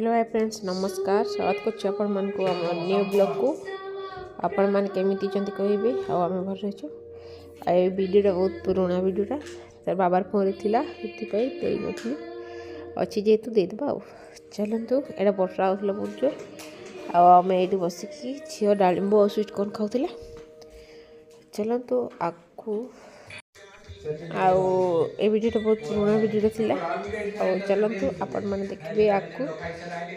hello hi friends नमस्कार स्वागत करछि आपण मन को हमर न्यू ब्लॉग को आपण मन केमिति चंती कहबे आ हम भर रहछु आ ए वीडियो बहुत पुराना वीडियो तर बाबार फोन थिला इति पई देई नथि अछि जेतु दे दबा चलंतु एडा वर्षा होतला बुझो आ हम एठी बसि की छियो डालिंबो स्वीट कॉर्न खाउतले चलंतु आकु आउ ए वीडियो बहुत पुराना वीडियो थिला आ चलंतु आपण माने देखबे आकु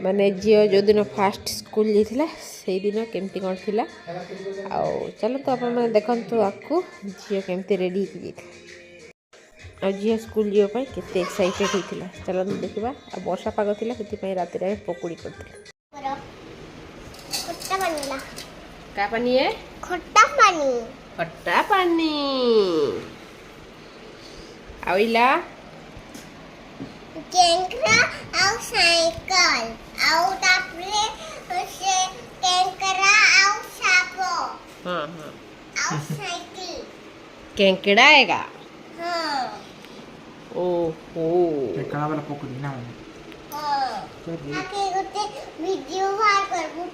माने जियो जो दिन फास्ट स्कूल जेथिला सेही दिन केमती कोन थिला आ चलंतु आपण माने देखंतु आकु जियो केमती रेडी की जेथिला आ जियो स्कूल जियो पई केते एक्साइटेड हिथिला चलंतु देखबा आ वर्षा पाग थिला केति पई राति रे पकोड़ी करथिला खट्टा बनिला का पानी है खट्टा पानी आइला केंकरा आउ साइकिल आउ तापरे से केंकरा आउ सापो हां हां आउ साइकिल केंकड़ा आएगा हां ओहो केंकड़ा वाला पकड़ी ना हां आके गोटे वीडियो बाहर करबू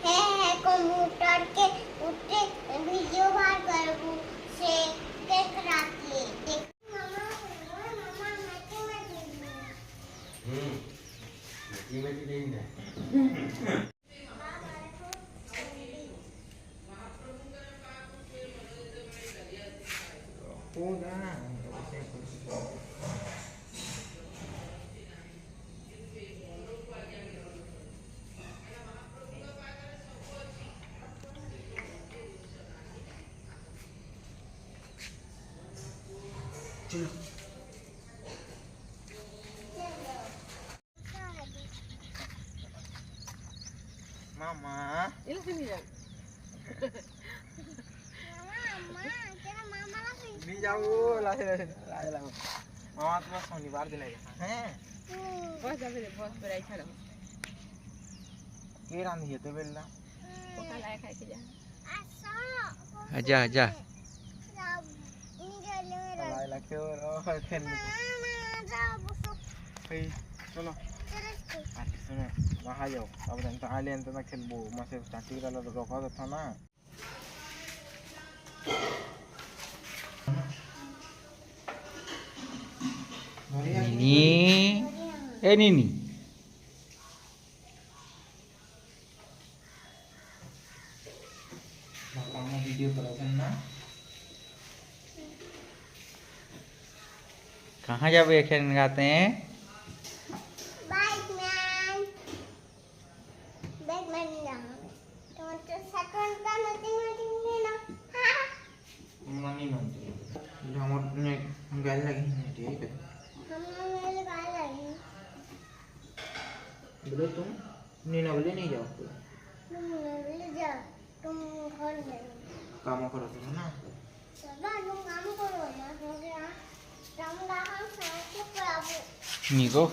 है कंप्यूटर के उठे वीडियो बाहर करबू से केंकड़ा के देख मामा इला किनी जा मामा तेरा मामा ला नहीं जाओ लाए मामा तो शनिवार दिन आएगा हैं बस जाबे बस पर आई छाड़ो के रांधी है तो बेला पका लाए खाए के जा आसा आजा आजा निकल मेरा लाए लखे और खेल मामा जाओ बसो ए चलो आते सुनो वहां जाओ अब तो आले अंत ना खेलबो मासे स्टार्टिंग वाला रोका तो था ना नीनी ए नीनी मामा वीडियो करोगे ना कहाँ जावे खेलने गाते हैं बैटमैन ना तो सेकंड का नथिंग ना हां मनी मंत्री जो हमर ने गाल लगी है ठीक है हम मेरे गाल लगी बोले तुम नीना बोले नहीं जाओ तुम ले जा तुम घर में काम करो तो ना बाबा तुम काम करो ना हो गया तुम गांव से के प्रभु निको